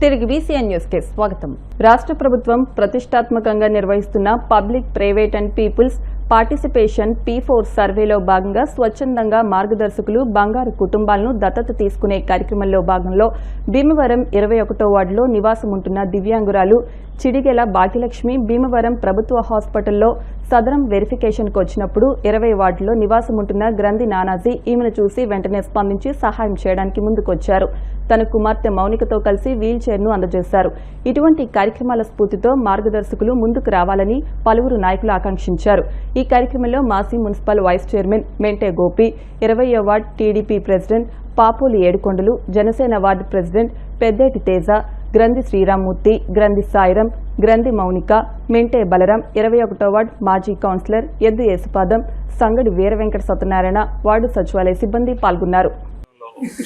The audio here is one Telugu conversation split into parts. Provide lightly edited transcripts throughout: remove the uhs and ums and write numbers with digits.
తిరిగి బీసీఎన్ న్యూస్ కి స్వాగతం. రాష్ట్ర ప్రభుత్వం ప్రతిష్టాత్మకంగా నిర్వహిస్తున్న public, private and people's participation P4 సర్వేలో భాగంగా స్వచ్ఛందంగా మార్గదర్శకులు బంగారు కుటుంబాలను దత్తత తీసుకునే కార్యక్రమంలో భాగంలో భీమవరం 21వ వార్డులో నివాసం ఉంటున్న దివ్యాంగురాలు చిడిగెల భాగ్యలక్ష్మి భీమవరం ప్రభుత్వ హాస్పిటల్లో సదరం వెరిఫికేషన్కు వచ్చినప్పుడు 20 వార్డులో నివాసం ఉంటున్న గ్రంథి నానాజీ ఈమెను చూసి వెంటనే స్పందించి సహాయం చేయడానికి ముందుకొచ్చారు. తన కుమార్తె మౌనికతో కలిసి వీల్ చైర్ను అందజేశారు. ఇటువంటి కార్యక్రమాల స్ఫూర్తితో మార్గదర్శకులు ముందుకు రావాలని పలువురు నాయకులు ఆకాంక్షించారు. ఈ కార్యక్రమంలో మాజీ municipal vice chairman మెంటే Gopi, 20వ ward TDP president పాపోలి ఏడుకొండలు, జనసేన వార్డు ప్రెసిడెంట్ పెద్దేటి తేజ, గ్రంథి శ్రీరామ్మూర్తి, గ్రంథి సాయిరం, గ్రంథి మౌనిక, మెంటే బలరాం, 21వ వార్డు మాజీ కౌన్సిలర్ ఎద్దు యేసుపాదం, సంగడి వీర వెంకట సత్యనారాయణ, వార్డు సచివాలయ సిబ్బంది పాల్గొన్నారు.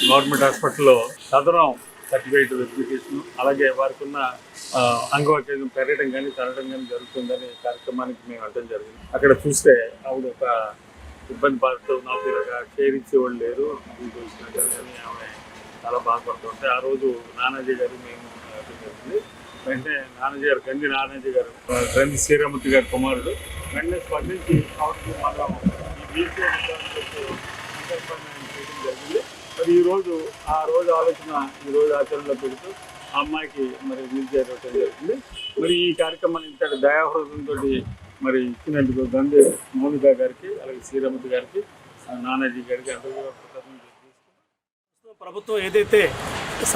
గవర్నమెంట్ హాస్పిటల్లో సదరం సర్టిఫికేట్ వెరిఫికేషన్, అలాగే వారికి ఉన్న అంగవైకల్యం పెరగడం కానీ తరగడం కానీ జరుగుతుందని కార్యక్రమానికి మేము వెళ్ళడం జరిగింది. అక్కడ చూస్తే ఆవిడ ఒక ఇబ్బంది పడుతూ నాకు షేర్ ఇచ్చేవాళ్ళు లేరు కానీ ఆమె చాలా బాధపడుతుంటే ఆ రోజు నానాజీ గారు మేము జరిగింది. వెంటనే నానాజీ గారు గంధి నానాజీ గారు గ్రంథి శ్రీరామూర్తి గారి కుమారుడు వెంటనే స్పందించి ఆవిడకి మనం ఈ వీల్ చైర్ చేయడం జరిగింది. మరి ఆ రోజు ఆలోచన ఈరోజు ఆచరణలో పెడుతూ ఆ అమ్మాయికి మరి వీల్ చైర్ ఇవ్వడం జరిగింది. మరి ఈ కార్యక్రమాన్ని ఇంతటి దయాహృదంతో మరి ఇచ్చినందుకు గంధి మౌనిక గారికి, అలాగే శ్రీరామూర్తి గారికి, నానాజీ గారికి అందరూ ప్రభుత్వం ఏదైతే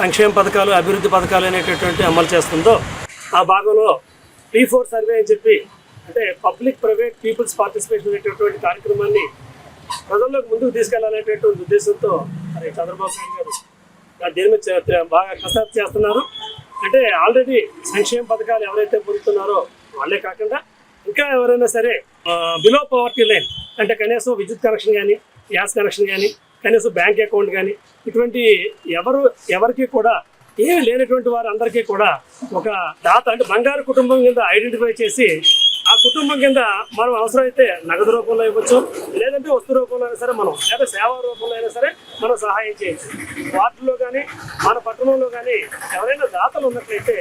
సంక్షేమ పథకాలు, అభివృద్ధి పథకాలు అనేటటువంటి అమలు చేస్తుందో ఆ భాగంలో P4 సర్వే అని చెప్పి, అంటే పబ్లిక్, ప్రైవేట్, పీపుల్స్ పార్టిసిపేషన్ అనేటటువంటి కార్యక్రమాన్ని ప్రజల్లోకి ముందుకు తీసుకెళ్లాలనేటటువంటి ఉద్దేశంతో మరి చంద్రబాబు నాయుడు గారు దీని మీద బాగా కసరత్తు చేస్తున్నారు. అంటే ఆల్రెడీ సంక్షేమ పథకాలు ఎవరైతే పొందుతున్నారో వాళ్ళే కాకుండా ఇంకా ఎవరైనా సరే బిలో పవర్టీ లైన్, అంటే కనీసం విద్యుత్ కనెక్షన్ కానీ, గ్యాస్ కనెక్షన్ కానీ, కనీసం బ్యాంక్ అకౌంట్ కానీ, ఇటువంటి ఎవరికి కూడా ఏమి లేనటువంటి వారు అందరికీ కూడా ఒక దాత, అంటే బంగారు కుటుంబం కింద ఐడెంటిఫై చేసి ఆ కుటుంబం కింద మనం అవసరమైతే నగదు రూపంలో ఇవ్వచ్చు, లేదంటే వస్తు రూపంలో అయినా సరే మనం, లేదా సేవా రూపంలో అయినా సరే మనం సహాయం చేయొచ్చు. వార్డులో కానీ మన పట్టణంలో కానీ ఎవరైనా దాతలు ఉన్నట్లయితే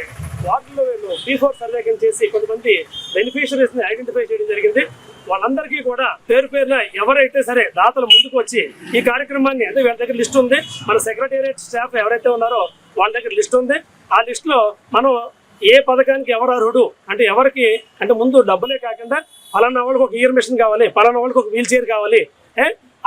వార్డులో వీళ్ళు P4 సర్వే చేసి కొంతమంది బెనిఫిషరీస్ని ఐడెంటిఫై చేయడం జరిగింది. వాళ్ళందరికీ కూడా పేరు పేరున ఎవరైతే సరే దాతలు ముందుకు వచ్చి ఈ కార్యక్రమాన్ని, అంటే వీళ్ళ దగ్గర లిస్ట్ ఉంది, మన సెక్రటేరియట్ స్టాఫ్ ఎవరైతే ఉన్నారో వాళ్ళ దగ్గర లిస్ట్ ఉంది. ఆ లిస్టులో మనం ఏ పథకానికి ఎవరు అర్హుడు, అంటే ఎవరికి, అంటే ముందు డబ్బులే కాకుండా పలానా వాళ్ళకి ఒక ఇయర్ మిషన్ కావాలి, పలానా వాళ్ళకి ఒక వీల్ చైర్ కావాలి,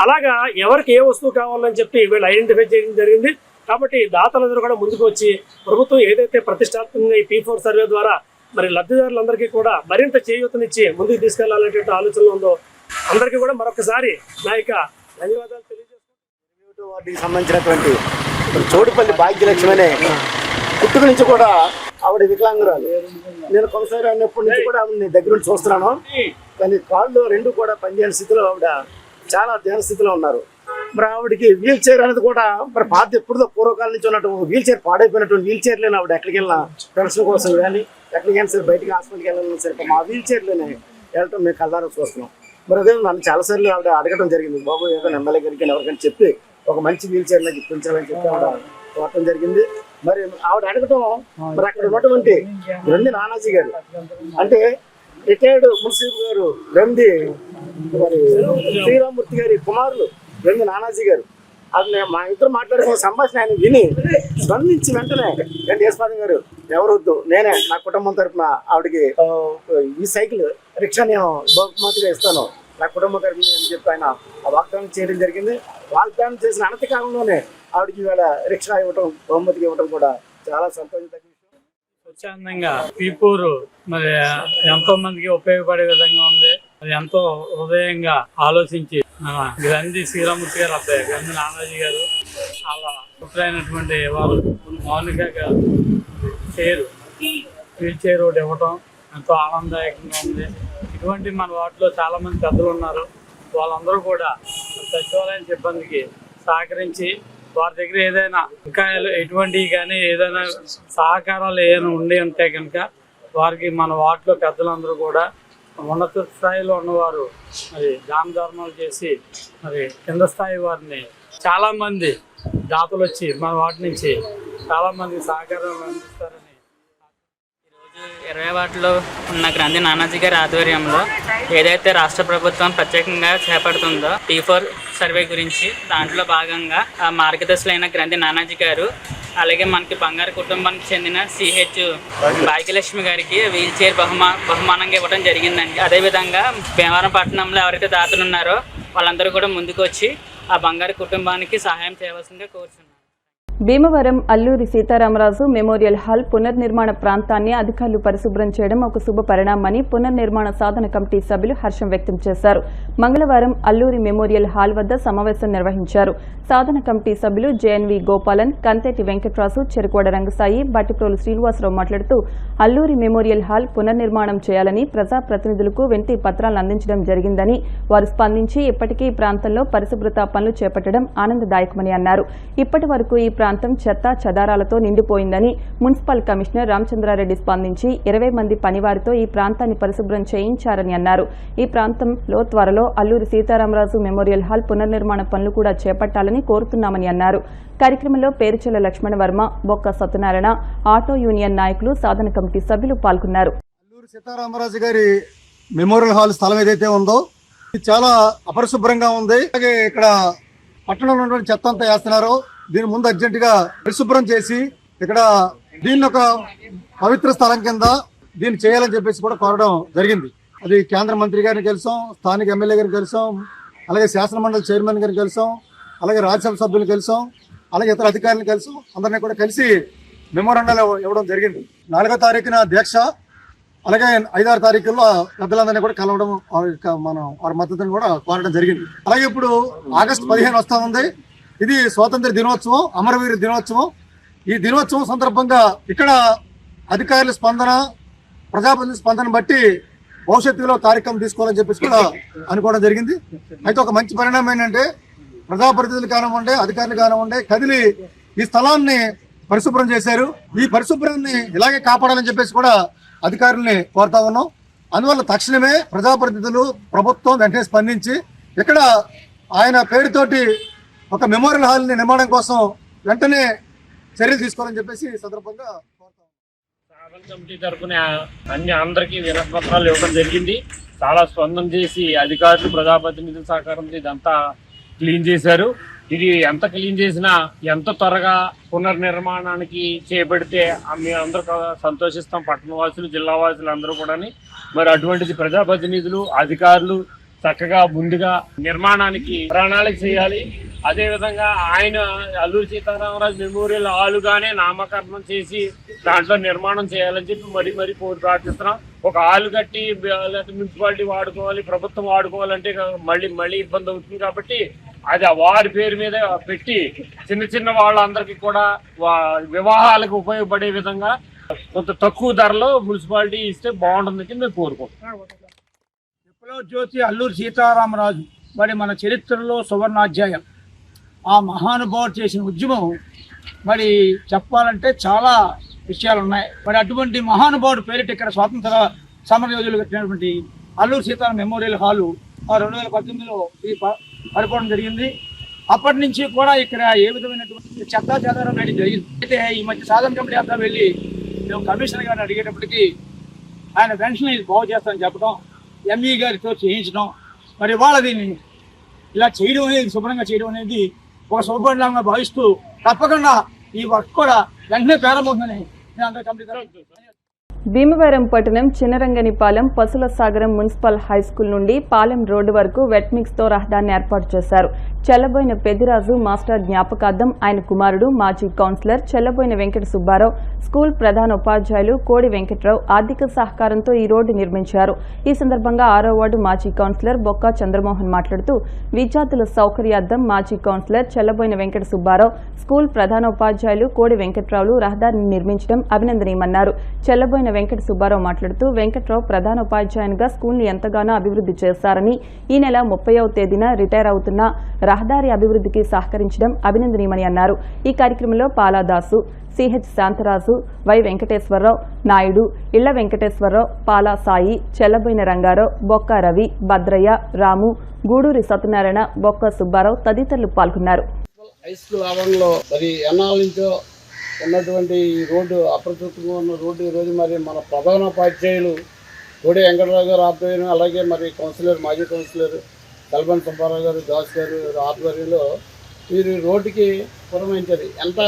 అలాగా ఎవరికి ఏ వస్తువు కావాలని చెప్పి వీళ్ళు ఐడెంటిఫై చేయడం జరిగింది. కాబట్టి దాతలందరూ కూడా ముందుకు వచ్చి ప్రభుత్వం ఏదైతే ప్రతిష్టాత్మకంగా ఈ P4 సర్వే ద్వారా మరి లబ్ధిదారులందరికీ కూడా మరింత చేయూతనిచ్చి ముందుకు తీసుకెళ్లాలనేటువంటి ఆలోచనలో ఉందో అందరికీ కూడా మరొకసారి నా యొక్క ధన్యవాదాలు తెలియజేస్తున్నాను. వాటికి సంబంధించినటువంటి చోటుపల్లి భాగ్యలక్ష్మి అనే పుట్టుక నుంచి కూడా ఆవిడ వికలాంగురాలు. నేను కొనసాగి అన్నప్పటి నుంచి కూడా ఆవిడ దగ్గర నుంచి చూస్తున్నాను. కానీ కాళ్ళు రెండు కూడా పనిచేయని స్థితిలో ఆవిడ చాలా ధ్యాన స్థితిలో ఉన్నారు. మరి ఆవిడకి వీల్ చైర్ అనేది కూడా మరి పాత ఎప్పుడుదో పూర్వకాలం నుంచి ఉన్నట్టు వీల్ చైర్ పాడైపోయినటువంటి వీల్ చైర్లోనే ఆవిడ ఎక్కడికి వెళ్ళినా పెన్షన్ కోసం కానీ ఎక్కడికైనా సరే బయటకి హాస్పిటల్కి వెళ్ళాలని సరే మా వీల్ చైర్లోనే వెళ్ళటం మేము కళ్ళారా చూస్తున్నాం. మరి అదే నన్ను చాలాసార్లు ఆవిడ అడగడం జరిగింది, బాబు ఏదో ఎమ్మెల్యే గారికి ఎవరికైనా చెప్పి ఒక మంచి వీల్ చైర్ నాకు ఇప్పించాలని చెప్పి ఆవిడ కోరటం జరిగింది. మరి ఆవిడ అడగటం మరి అక్కడ ఉన్నటువంటి గ్రంథి నానాజీ గారు, అంటే రిటైర్డ్ మున్సిపల్ గారు గ్రంథి మరి శ్రీరామ్మూర్తి గారి కుమారులు గ్రంథి నానాజీ గారు, అది మా ఇద్దరు మాట్లాడుకున్న సంభాషణ ఆయన విని స్పందించి వెంటనే గ్రంథి యేసుపాదం గారు ఎవరు వద్దు, నేనే నా కుటుంబం తరఫున ఆవిడకి ఈ సైకిల్ రిక్షా నేను బహుమతిగా ఇస్తాను నా కుటుంబం తరఫున అని చెప్పి ఆయన ఆ వాగ్దానం చేయడం జరిగింది. వాగ్దానం చేసిన అనతి కాలంలోనే ఆవిడకి ఇవాళ రిక్షా ఇవ్వటం, బహుమతిగా ఇవ్వటం కూడా చాలా సంతోషించదగ్గ విషయం. స్వచ్ఛందంగా P4 మరి ఎంతో మందికి ఉపయోగపడే విధంగా ఉంది. అది ఎంతో హృదయంగా ఆలోచించి గ్రంథి శ్రీరామూర్తి గారు అబ్బాయి గ్రంథి నానాజీ గారు అలా పుత్రైనటువంటి వారు మౌనిక గారు వీల్ చైర్ ఒకటి ఇవ్వటం ఎంతో ఆనందదాయకంగా ఉంది. ఇటువంటి మన వాటిలో చాలా మంది పెద్దలు ఉన్నారు. వాళ్ళందరూ కూడా సచివాలయం సిబ్బందికి సహకరించి వారి దగ్గర ఏదైనా ఇంకా ఎటువంటివి కానీ ఏదైనా సహకారాలు ఏమైనా ఉండి ఉంటే కనుక వారికి మన వార్డులో పెద్దలందరూ కూడా ఉన్నత స్థాయిలో ఉన్నవారు మరి దాన ధర్మాలు చేసి మరి కింద స్థాయి వారిని చాలామంది దాతలు వచ్చి మన వాటి నుంచి చాలా మంది సహకారాలు అందిస్తారని. ఈరోజు 20 వార్డులో ఉన్న గ్రంథి నానాజీ గారి ఆధ్వర్యంలో ఏదైతే రాష్ట్ర ప్రభుత్వం ప్రత్యేకంగా చేపడుతుందో P4 సర్వే గురించి దాంట్లో భాగంగా ఆ మార్గదర్శులైన గ్రంథి నానాజీ గారు అలాగే మనకి బంగారు కుటుంబానికి చెందిన CH భాగ్యలక్ష్మి గారికి వీల్ చైర్ బహుమానంగా ఇవ్వడం జరిగిందండి. అదేవిధంగా భీమవరం పట్టణంలో ఎవరైతే దాతలు ఉన్నారో వాళ్ళందరూ కూడా ముందుకు వచ్చి ఆ బంగారు కుటుంబానికి సహాయం చేయవలసిందిగా కోరుచున్నాను. భీమవరం అల్లూరి సీతారామరాజు మెమోరియల్ హాల్ పునర్నిర్మాణ ప్రాంతాన్ని అధికారులు పరిశుభ్రం చేయడం ఒక శుభ పరిణామని పునర్నిర్మాణ సాధన కమిటీ సభ్యులు హర్షం వ్యక్తం చేశారు. మంగళవారం అల్లూరి మెమోరియల్ హాల్ వద్ద సమావేశం నిర్వహించారు. సాధన కమిటీ సభ్యులు JNV గోపాలన్, కంతేటి వెంకట్రాజు, చెరుకోడ రంగసాయి, బట్టిప్రోలు శ్రీనివాసరావు మాట్లాడుతూ అల్లూరి మెమోరియల్ హాల్ పునర్నిర్మాణం చేయాలని ప్రజాప్రతినిధులకు వెంటి పత్రాలను అందించడం జరిగిందని, వారు స్పందించి ఇప్పటికీ ఈ ప్రాంతంలో పరిశుభ్రత పనులు చేపట్టడం ఆనందదాయకమని అన్నారు. ఇప్పటి వరకు ఈ ప్రాంతం చెత్త చెదారాలతో నిండిపోయిందని మున్సిపల్ కమిషనర్ రామచంద్రారెడ్డి స్పందించి 20 మంది పనివారితో ఈ ప్రాంతాన్ని పరిశుభ్రం చేయించారని అన్నారు. ఈ ప్రాంతంలో త్వరలో అల్లూరి సీతారామరాజు మెమోరియల్ హాల్ పునర్నిర్మాణ పనులు కూడా చేపట్టాలని కోరుతున్నామని అన్నారు. కార్యక్రమంలో పేరుచెల్ల లక్ష్మణ వర్మ, బొక్క సత్యనారాయణ, ఆటో యూనియన్ నాయకులు, సాధన కమిటీ సభ్యులు పాల్గొన్నారు. అల్లూరి సీతారామరాజు గారి మెమోరియల్ హాల్ స్థలం ఏదైతే ఉందో ఇది చాలా అపరిశుభ్రంగా ఉంది. అలాగే ఇక్కడ పట్టణంలో ఉన్నటువంటి చెత్త అంతా వేస్తున్నారు. దీని ముందు అర్జెంటుగా పరిశుభ్రం చేసి ఇక్కడ దీన్ని ఒక పవిత్ర స్థలం కింద దీన్ని చేయాలని చెప్పేసి కూడా కోరడం జరిగింది. అది కేంద్ర మంత్రి గారిని కలిసాం, స్థానిక ఎమ్మెల్యే గారిని కలిసాం, అలాగే శాసనమండలి చైర్మన్ గారిని కలిసాం, అలాగే రాజ్యసభ సభ్యులు కలిసాం, అలాగే ఇతర అధికారులను కలిసాం. అందరినీ కూడా కలిసి మెమోరాండాలు ఇవ్వడం జరిగింది. 4వ తారీఖున దీక్ష, అలాగే 5-6 తారీఖుల్లో పెద్దలందరినీ కూడా కలవడం, మనం వారి మద్దతుని కూడా కోరడం జరిగింది. అలాగే ఇప్పుడు ఆగస్టు 15 వస్తా ఉంది. ఇది స్వాతంత్ర దినోత్సవం, అమరవీర దినోత్సవం. ఈ దినోత్సవం సందర్భంగా ఇక్కడ అధికారుల స్పందన, ప్రజాప్రతినిధుల స్పందన బట్టి భవిష్యత్తులో కార్యక్రమం తీసుకోవాలని చెప్పేసి కూడా అనుకోవడం జరిగింది. అయితే ఒక మంచి పరిణామం ఏంటంటే ప్రజాప్రతినిధులు కానివ్వండి, అధికారులు కానివ్వండి కదిలి ఈ స్థలాన్ని పరిశుభ్రం చేశారు. ఈ పరిశుభ్రాన్ని ఇలాగే కాపాడాలని చెప్పేసి కూడా అధికారుల్ని కోరుతా ఉన్నాం. అందువల్ల తక్షణమే ప్రజాప్రతినిధులు, ప్రభుత్వం వెంటనే స్పందించి ఇక్కడ ఆయన పేరుతోటి ఒక మెమోరియల్ హాల్ ని నిర్మాణం కోసం వెంటనే చర్యలు తీసుకోవాలని చెప్పేసి ఈ సందర్భంగా కోరుతాం. సాధన కమిటీ తరఫున అందరికీ వినతిపత్రాలు ఇవ్వడం జరిగింది. చాలా స్పందన చేసి అధికారులు, ప్రజాప్రతినిధుల సహకారంతో ఇదంతా క్లీన్ చేశారు. ఇది ఎంత క్లీన్ చేసినా ఎంత త్వరగా పునర్నిర్మాణానికి చేపడితే మేము అందరూ సంతోషిస్తాం. పట్టణవాసులు, జిల్లా వాసులు అందరూ కూడా. మరి అటువంటిది ప్రజాప్రతినిధులు, అధికారులు చక్కగా ముందుగా నిర్మాణానికి ప్రణాళిక చేయాలి. అదేవిధంగా ఆయన అల్లూరి సీతారామరాజు మెమోరియల్ హాలుగానే నామకరణం చేసి దాంట్లో నిర్మాణం చేయాలని చెప్పి మరీ ప్రార్థిస్తున్నాం. ఒక హాలు కట్టి మున్సిపాలిటీ వాడుకోవాలి, ప్రభుత్వం వాడుకోవాలంటే మళ్ళీ ఇబ్బంది అవుతుంది. కాబట్టి అది వారి పేరు మీద పెట్టి చిన్న వాళ్ళందరికీ కూడా వివాహాలకు ఉపయోగపడే విధంగా కొంత తక్కువ ధరలో మున్సిపాలిటీ ఇస్తే బాగుంటుందని మేము కోరుకుంటున్నాం. విప్లవ జ్యోతి అల్లూరి సీతారామరాజు మరి మన చరిత్రలో సువర్ణాధ్యాయం. ఆ మహానుభావుడు చేసిన ఉద్యమం మరి చెప్పాలంటే చాలా విషయాలు ఉన్నాయి. మరి అటువంటి మహానుభావుడు పేరిట ఇక్కడ స్వాతంత్ర సమర యోధులు కట్టినటువంటి అల్లూరి సీతారామ మెమోరియల్ హాలు 2019లో పడిపోవడం జరిగింది. అప్పటి నుంచి కూడా ఇక్కడ ఏ విధమైనటువంటి చెత్తా చెదారం అనేది జరిగింది. అయితే ఈ మధ్య సాధన కమిటీ అంతా వెళ్ళి మేము కమిషనర్ గారిని అడిగేటప్పటికీ ఆయన వెంటనే ఇది బాగు చేస్తామని చెప్పడం, ME గారితో చేయించడం, మరి వాళ్ళ దీన్ని ఇలా చేయడం అనేది, శుభ్రంగా చేయడం అనేది ఒక శుభపరిణామంగా భావిస్తూ తప్పకుండా ఈ వర్క్ కూడా వెంటనే ప్రారంభమవుతుందని నేను అందరూ కమిటీ. భీమవరం పట్టణం చిన్నరంగనిపాలెం పసుల సాగరం మున్సిపల్ హైస్కూల్ నుండి పాలెం రోడ్డు వరకు వెట్ మిక్స్ తో రహదారిని ఏర్పాటు చేశారు. చెల్లబోయిన పెద్దిరాజు మాస్టర్ జ్ఞాపకార్థం ఆయన కుమారుడు మాజీ కౌన్సిలర్ చెల్లబోయిన వెంకట సుబ్బారావు, స్కూల్ ప్రధాన ఉపాధ్యాయులు కోడి వెంకట్రావు ఆర్థిక సహకారంతో ఈ రోడ్డు నిర్మించారు. ఈ సందర్భంగా 6వ వార్డు మాజీ కౌన్సిలర్ బొక్క చంద్రమోహన్ మాట్లాడుతూ విద్యార్థుల సౌకర్యార్థం మాజీ కౌన్సిలర్ చెల్లబోయిన వెంకట సుబ్బారావు, స్కూల్ ప్రధాన ఉపాధ్యాయులు కోడి వెంకట్రావులు రహదారిని నిర్మించడం అభినందనీయమన్నారు. చెల్లబోయిన వెంకట సుబ్బారావు మాట్లాడుతూ వెంకట్రావు ప్రధాన ఉపాధ్యాయునిగా స్కూల్ని ఎంతగానో అభివృద్ధి చేశారని, ఈ నెల 30వ తేదీన రిటైర్ అవుతున్న రహదారి అభివృద్ధికి సహకరించడం అభినందనీయమని అన్నారు. ఈ కార్యక్రమంలో పాలాదాసు, CH శాంతరాజు, వై వెంకటేశ్వరరావు, నాయుడు, ఇళ్ల వెంకటేశ్వరరావు, పాలా సాయి, చెల్లబోయిన రంగారావు, బొక్క రవి, భద్రయ్య, రాము, గూడూరి సత్యనారాయణ, బొక్క సుబ్బారావు తదితరులు పాల్గొన్నారు. హై స్కూల్ ఆవరణలో మరి ఎన్నాళ్ళ నుంచో ఉన్నటువంటి ఈ రోడ్డు అప్రస్తుతంగా ఉన్న రోడ్డు ఈరోజు మరి మన ప్రధానోపాధ్యాయులు కోడే వెంకటరావు గారు ఆధ్వర్యంలో, అలాగే మరి కౌన్సిలర్, మాజీ కౌన్సిలర్ కల్బన్ సుబ్బారావు గారు, దాస్ గారు ఆధ్వర్యంలో వీరు రోడ్డుకి పురమించారు. ఎంత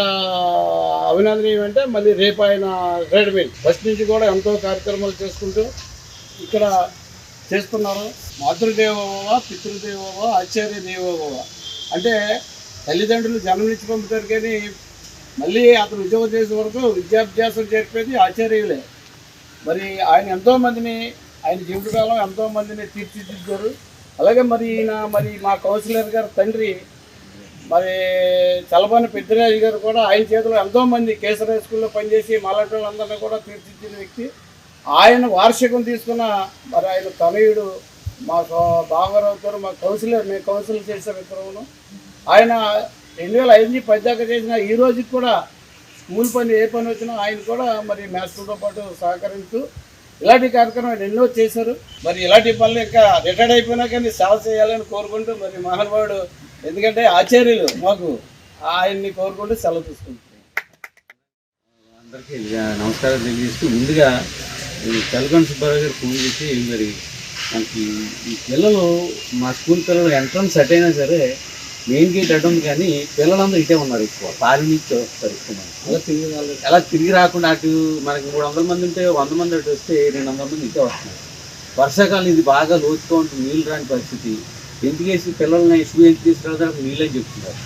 అభినందనీయం అంటే మళ్ళీ రేపు ఆయన రిటైర్మెంట్ ఫస్ట్ నుంచి కూడా ఎంతో కార్యక్రమాలు చేసుకుంటూ ఇక్కడ చేస్తున్నారు. మాతృదేవోభవ, పితృదేవోభవ, ఆచార్య దేవోభవ అంటే తల్లిదండ్రులు జన్మనిచ్చి పంపుతారు, కానీ మళ్ళీ అతను ఉద్యోగం చేసే వరకు విద్యాభ్యాసం జరిపేది ఆచార్యులే. మరి ఆయన ఎంతోమందిని, ఆయన జీవితకాలం ఎంతోమందిని తీర్చిదిద్దారు. అలాగే మరి ఈయన మరి మా కౌన్సిలర్ గారు తండ్రి మరి చలబాని పెద్దిరాజు గారు కూడా ఆయన చేతిలో ఎంతోమంది కేసర స్కూల్లో పనిచేసి మాలాంటి వాళ్ళందరినీ కూడా తీర్చిదిద్దిన వ్యక్తి. ఆయన వార్షికం తీసుకున్న మరి ఆయన తనయుడు మా బావగారు అవుతారు, మా కౌన్సిలర్, మేము కౌన్సిలర్ చేసే విక్రమను. ఆయన 2005-10 దాకా చేసిన ఈ రోజుకి కూడా స్కూల్ పని ఏ పని వచ్చినా ఆయన కూడా మరి మాస్టర్తో పాటు సహకరిస్తూ ఇలాంటి కార్యక్రమాలు ఎన్నో చేశారు. మరి ఇలాంటి పనులు ఇంకా రిటైర్డ్ అయిపోయినా కానీ సేవ చేయాలని కోరుకుంటూ మరి మహానుభావుడు, ఎందుకంటే ఆచార్యులు మాకు, ఆయన్ని కోరుకుంటూ సెలవు తీసుకుంటున్నాం. అందరికీ నమస్కారం తెలియజేస్తూ ముందుగా కల్బన్ సుబ్బారావు గారు ఫోన్ చేసి మరి మనకి ఈ పిల్లలు మా స్కూల్ పిల్లలు ఎంట్రన్స్ అట్ అయినా సరే మెయిన్ గేట్ అటు ఉంది, కానీ పిల్లలందరూ ఇటే ఉన్నారు. ఎక్కువ పాలి నుంచి వస్తారు ఎక్కువ మంది. అలా తిరిగి రాకుండా అటు మనకి 300 మంది ఉంటే 100 మంది అటు వస్తే 200 మంది ఇటే వస్తున్నారు. వర్షాకాలం ఇది బాగా లోతుగా ఉంటుంది, నీళ్ళు రాని పరిస్థితి. ఎందుకేసి పిల్లల్ని స్కూల్ ఎందుకు తీసుకురావడానికి నీళ్ళే చెప్తున్నారు.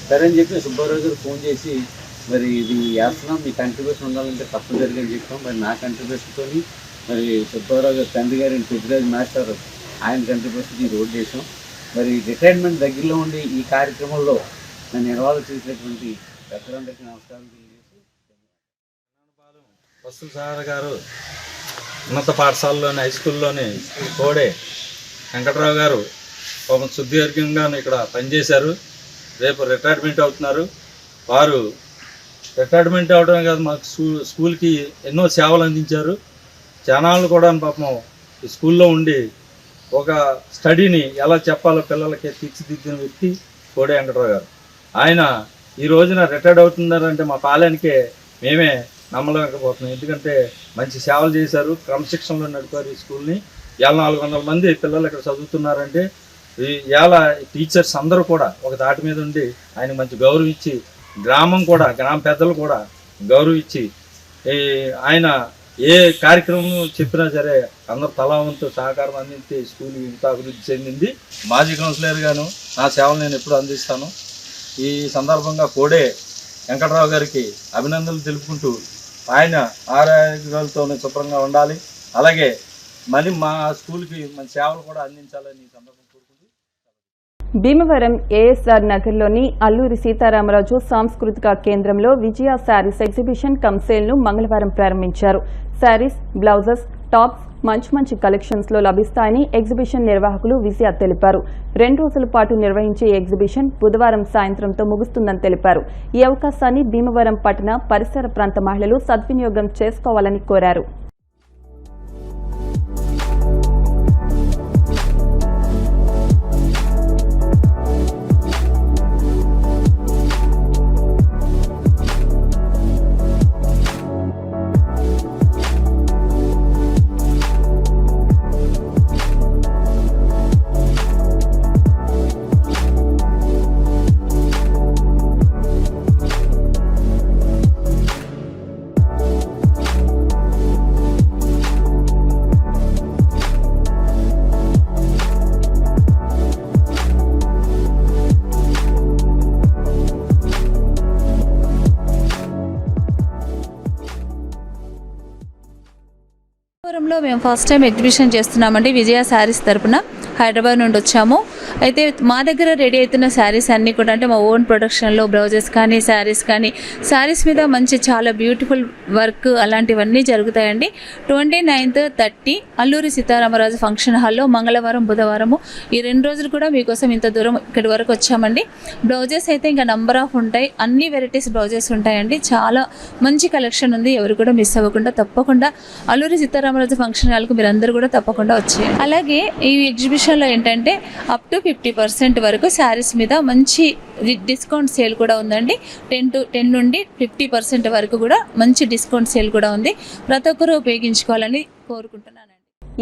సరే అని చెప్పి సుబ్బారావు గారు ఫోన్ చేసి మరి ఇది వేస్తున్నాం, మీ కంట్రిబ్యూషన్ ఉండాలంటే తప్పనిసరిగా అని చెప్పాం. మరి నా కంట్రిబ్యూషన్తో మరి సుబ్బారావు గారు తండ్రి గారి పెద్దరాజు మాస్టర్ ఆయన కంట్రిబ్యూషన్ ఈ రోడ్ చేసాం. మరి రిటైర్మెంట్ దగ్గరలో ఉండి ఈ కార్యక్రమంలో నన్ను ఇన్వాల్వ్ చేసినటువంటి పెద్దలందరికీ నమస్కారం తెలియజేసి, వస్తుల్ సార్ గారు ఉన్నత పాఠశాలలోని హై స్కూల్లోని కోడే వెంకటరావు గారు ఒక సుదీర్ఘంగా ఇక్కడ పనిచేశారు. రేపు రిటైర్మెంట్ అవుతున్నారు. వారు రిటైర్మెంట్ అవడమే కాదు, మాకు స్కూల్కి ఎన్నో సేవలు అందించారు. జనాలు కూడా పాపం ఈ స్కూల్లో ఉండి ఒక స్టడీని ఎలా చెప్పాలో పిల్లలకి తీర్చిదిద్దిన వ్యక్తి కోడే వెంకటరావు గారు. ఆయన ఈ రోజున రిటైర్డ్ అవుతున్నారంటే మా పాలనకే మేమే నమ్మలేకపోతున్నాం. ఎందుకంటే మంచి సేవలు చేశారు, క్రమశిక్షణలో నడిపారు ఈ స్కూల్ని. 400 మంది పిల్లలు ఇక్కడ చదువుతున్నారంటే ఇవాళ టీచర్స్ అందరూ కూడా ఒక దాటి మీద ఉండి ఆయన మంచి గౌరవం ఇచ్చి, గ్రామం కూడా, గ్రామ పెద్దలు కూడా గౌరవం ఇచ్చి, ఆయన ఏ కార్యక్రమం చెప్పినా సరే అందరూ తలావంతు సహకారం అందించి స్కూల్ ఇంత అభివృద్ధి చెందింది. మాజీ కౌన్సిలర్ గాను నా సేవలు నేను ఎప్పుడు అందిస్తాను. ఈ సందర్భంగా కోడే వెంకటరావు గారికి అభినందనలు తెలుపుకుంటూ ఆయన ఆరోగ్యాలతోనే శుభ్రంగా ఉండాలి, అలాగే మళ్ళీ మా స్కూల్కి మంచి సేవలు కూడా అందించాలని ఈ సందర్భంగా కోరుకుంటూ. భీమవరం ఏఎస్ఆర్ నగర్లోని అల్లూరి సీతారామరాజు సాంస్కృతిక కేంద్రంలో విజయ శారీస్ ఎగ్జిబిషన్ కమ్ సేల్ ను మంగళవారం ప్రారంభించారు. శారీస్, బ్లౌజెస్, టాప్స్ మంచి కలెక్షన్స్ లో లభిస్తాయని ఎగ్జిబిషన్ నిర్వాహకులు విజయ తెలిపారు. 2 రోజుల పాటు నిర్వహించే ఎగ్జిబిషన్ బుధవారం సాయంత్రంతో ముగుస్తుందని తెలిపారు. ఈ అవకాశాన్ని భీమవరం పట్టణ పరిసర ప్రాంత మహిళలు సద్వినియోగం చేసుకోవాలని కోరారు. మేము ఫస్ట్ టైం ఎగ్జిబిషన్ చేస్తున్నామండి. విజయ శారీస్ తరపున హైదరాబాద్ నుండి వచ్చాము. అయితే మా దగ్గర రెడీ అవుతున్న శారీస్ అన్నీ కూడా అంటే మా ఓన్ ప్రొడక్షన్లో బ్లౌజెస్ కానీ శారీస్ కానీ, శారీస్ మీద మంచి చాలా బ్యూటిఫుల్ వర్క్ అలాంటివన్నీ జరుగుతాయండి. 29th, 30 అల్లూరి సీతారామరాజు ఫంక్షన్ హాల్లో మంగళవారం, బుధవారము ఈ 2 రోజులు కూడా మీకోసం ఇంత దూరం ఇక్కడి వరకు వచ్చామండి. బ్లౌజెస్ అయితే ఇంకా నంబర్ ఆఫ్ ఉంటాయి, అన్ని వెరైటీస్ బ్లౌజెస్ ఉంటాయండి. చాలా మంచి కలెక్షన్ ఉంది, ఎవరు కూడా మిస్ అవ్వకుండా తప్పకుండా అల్లూరి సీతారామరాజు ఫంక్షన్ హాల్కు మీరందరూ కూడా తప్పకుండా వచ్చేయండి. అలాగే ఈ ఎగ్జిబిషన్లో ఏంటంటే అప్ టు 50% వరకు శారీస్ మీద మంచి డిస్కౌంట్ సేల్ కూడా ఉందండి. 10 నుండి 50% వరకు కూడా మంచి డిస్కౌంట్ సేల్ కూడా ఉంది. ప్రతి ఒక్కరూ ఉపయోగించుకోవాలని కోరుకుంటున్నాను.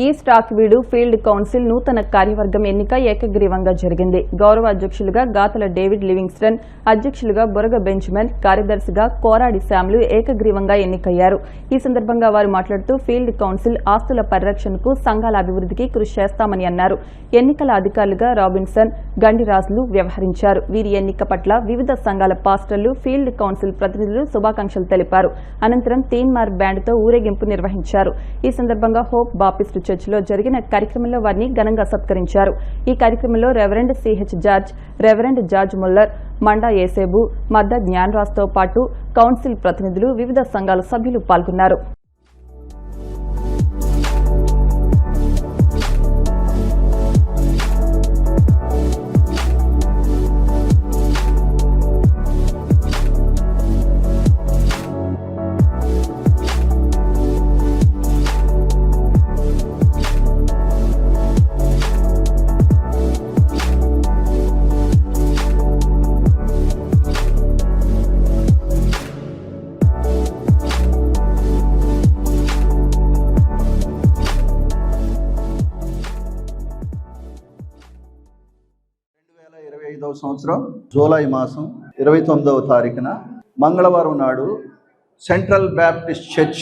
ఈ స్టాక్ వీడు ఫీల్డ్ కౌన్సిల్ నూతన కార్యవర్గం ఎన్నిక ఏకగ్రీవంగా జరిగింది. గౌరవ అధ్యక్షులుగా గాతల డేవిడ్ లివింగ్స్టన్, అధ్యక్షులుగా బొరగ బెంచమిన్, కార్యదర్శిగా కోరాడి శామ్లు ఏకగ్రీవంగా ఎన్నికయ్యారు. ఈ సందర్భంగా వారు మాట్లాడుతూ ఫీల్డ్ కౌన్సిల్ ఆస్తుల పరిరక్షణకు, సంఘాల అభివృద్ధికి కృషి చేస్తామని అన్నారు. ఎన్నికల అధికారులుగా రాబిన్సన్, గండిరాజులు వ్యవహరించారు. వీరి ఎన్నిక పట్ల వివిధ సంఘాల పాస్టర్లు, ఫీల్డ్ కౌన్సిల్ ప్రతినిధులు శుభాకాంక్షలు తెలిపారు. అనంతరం తీన్మార్ బ్యాండ్తో ఊరేగింపు నిర్వహించారు. ఈ సందర్భంగా హోప్ బాపిస్ట్ చర్చిలో జరిగిన కార్యక్రమంలో వారిని ఘనంగా సత్కరించారు. ఈ కార్యక్రమంలో reverend CH George, reverend George Muller, Manda Esebu, Madda జ్ఞానరాజ్తో పాటు కౌన్సిల్ ప్రతినిధులు, వివిధ సంఘాల సభ్యులు పాల్గొన్నారు. సంవత్సరం జూలై మాసం 29వ తారీఖున మంగళవారం నాడు సెంట్రల్ బ్యాప్టిస్ట్ చర్చ్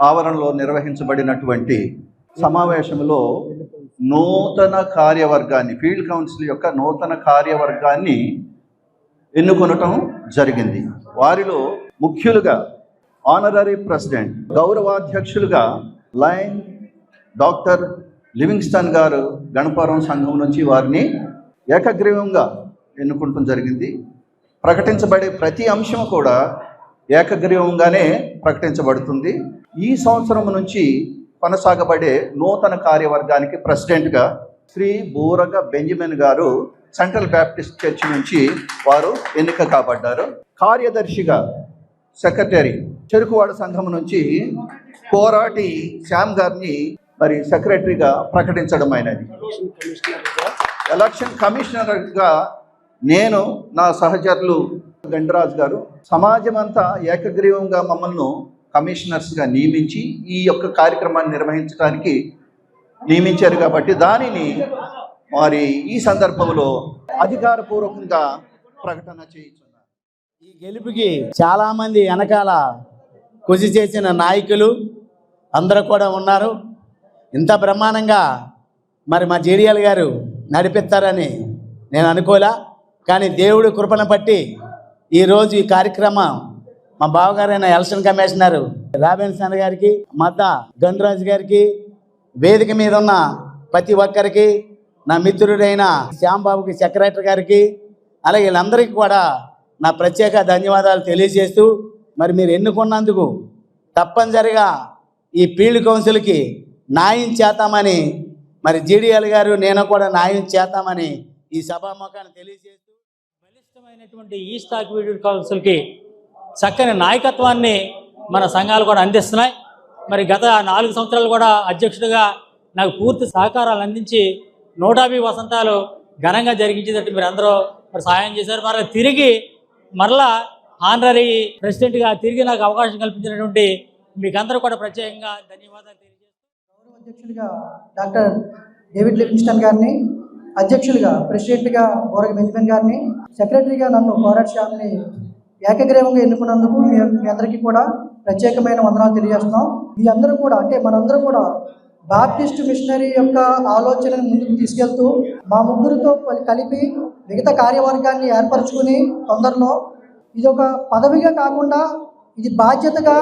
ఆవరణలో నిర్వహించబడినటువంటి సమావేశంలో నూతన కార్యవర్గాన్ని, ఫీల్డ్ కౌన్సిల్ యొక్క నూతన కార్యవర్గాన్ని ఎన్నుకొనటం జరిగింది. వారిలో ముఖ్యులుగా ఆనరరీ ప్రెసిడెంట్, గౌరవాధ్యక్షులుగా lion doctor Livingston garu Ganapuram సంఘం నుంచి వారిని ఏకగ్రీవంగా ఎన్నుకుంటం జరిగింది. ప్రకటించబడే ప్రతి అంశం కూడా ఏకగ్రీవంగానే ప్రకటించబడుతుంది. ఈ సంవత్సరం నుంచి కొనసాగబడే నూతన కార్యవర్గానికి ప్రెసిడెంట్గా శ్రీ బూరగ బెంజమిన్ గారు సెంట్రల్ బ్యాప్టిస్ట్ చర్చ్ నుంచి వారు ఎన్నిక కాబడ్డారు. కార్యదర్శిగా సెక్రటరీ చెరుకువాడ సంఘం నుంచి కోరాటి శ్యామ్ గారిని మరి సెక్రటరీగా ప్రకటించడం అయినది. ఎలక్షన్ కమిషనర్గా నేను, నా సహచరులు గండిరాజు గారు, సమాజం అంతా ఏకగ్రీవంగా మమ్మల్ని కమిషనర్స్గా నియమించి ఈ యొక్క కార్యక్రమాన్ని నిర్వహించడానికి నియమించారు. కాబట్టి దానిని మరి ఈ సందర్భంలో అధికారపూర్వకంగా ప్రకటన చేయించున్నారు. ఈ గెలుపుకి చాలామంది వెనకాల కృషి చేసిన నాయకులు అందరూ కూడా ఉన్నారు. ఇంత బ్రహ్మాండంగా మరి మా జేడీఎల్ గారు నడిపిస్తారని నేను అనుకోలే. కానీ దేవుడి కృపను బట్టి ఈరోజు ఈ కార్యక్రమం మా బావగారైన ఎలక్షన్ కమిషనర్ రాబిన్సన్ గారికి, మద్ద గండిరాజు గారికి, వేదిక మీద ఉన్న ప్రతి ఒక్కరికి, నా మిత్రుడైన శ్యాంబాబుకి సెక్రటరీ గారికి, అలాగే వీళ్ళందరికీ కూడా నా ప్రత్యేక ధన్యవాదాలు తెలియజేస్తూ, మరి మీరు ఎన్నుకున్నందుకు తప్పనిసరిగా ఈ ఫీల్డ్ కౌన్సిల్కి న్యాయం చేస్తామని, మరి జీడీఎల్ గారు నేను కూడా న్యాయం చేస్తామని ఈ సభాముఖాన్ని తెలియజేస్తూ, బలిష్టమైనటువంటి ఈ స్టాక్ ఫీల్డ్ కౌన్సిల్కి చక్కని నాయకత్వాన్ని మన సంఘాలు కూడా అందిస్తున్నాయి. మరి గత 4 సంవత్సరాలు కూడా అధ్యక్షుడిగా నాకు పూర్తి సహకారాలు అందించి 150 వసంతాలు ఘనంగా జరిగించేటట్టు మీరు అందరూ మరి సహాయం చేశారు. మరలా తిరిగి ఆనరరీ ప్రెసిడెంట్గా తిరిగి నాకు అవకాశం కల్పించినటువంటి మీకు అందరూ కూడా ప్రత్యేకంగా ధన్యవాదాలు తెలియజేస్తాను. అధ్యక్షులుగా డాక్టర్ డేవిడ్ లివింగ్స్టన్ గారిని, అధ్యక్షులుగా ప్రెసిడెంట్గా బోరగ బెంజమిన్ గారిని, సెక్రటరీగా నన్ను కోరాటి శ్యామ్ని ఏకగ్రీవంగా ఎన్నుకున్నందుకు మీ అందరికీ కూడా ప్రత్యేకమైన వందనాలు తెలియజేస్తున్నాం. మీ అందరూ కూడా, అంటే మనందరూ కూడా బాప్టిస్ట్ మిషనరీ యొక్క ఆలోచనను ముందుకు తీసుకెళ్తూ మా ముగ్గురితో కలిపి మిగతా కార్యవర్గాన్ని ఏర్పరచుకుని తొందరలో ఇది ఒక పదవిగా కాకుండా ఇది బాధ్యతగా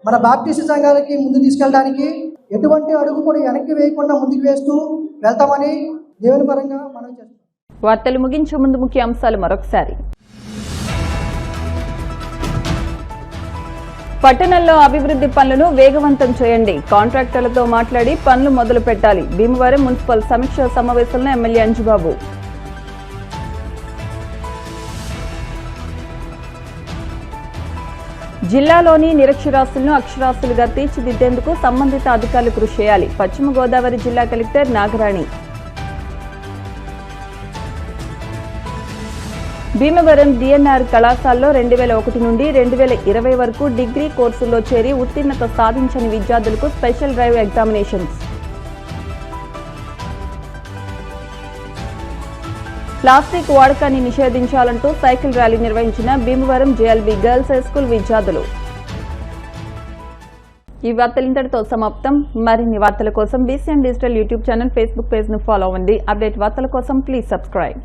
మన బాప్టిస్ట్ సంఘాలకి ముందు తీసుకెళ్ళడానికి ఎటువంటి అడుగు కూడా వెనక్కి వేయకుండా ముందుకు వేస్తూ వెళ్తామని దేవుని పరంగా మనం చేస్తాం. వార్తలు ముగించే ముందు ముఖ్య అంశాలు మరొకసారి. పట్టణంలో అభివృద్ధి పనులను వేగవంతం చేయండి, కాంట్రాక్టర్లతో మాట్లాడి పనులు మొదలు పెట్టాలి. భీమవరం మున్సిపల్ సమీక్ష సమావేశంలో ఎమ్మెల్యే అంజుబాబు. జిల్లాలోని నిరక్షరాస్యులను అక్షరాస్యులుగా తీర్చిదిద్దేందుకు సంబంధిత అధికారులు కృషి చేయాలి. పశ్చిమ గోదావరి జిల్లా కలెక్టర్ నాగరాణి. భీమవరం డిఎన్ఆర్ కళాశాలలో 2001 నుండి 2020 వరకు డిగ్రీ కోర్సుల్లో చేరి ఉత్తీర్ణత సాధించని విద్యార్థులకు స్పెషల్ డ్రైవ్ ఎగ్జామినేషన్స్. ప్లాస్టిక్ వాడకాన్ని నిషేధించాలంటూ సైకిల్ ర్యాలీ నిర్వహించిన Bhimavaram JLB girls high school విద్యార్థులు. ఈ వార్తలు ఇంతటితో సమాప్తం. మరిన్ని వార్తల కోసం BCN digital YouTube channel, Facebook page ను ఫాలో అవ్వండి. అప్డేట్ వార్తల కోసం ప్లీజ్ సబ్స్క్రైబ్.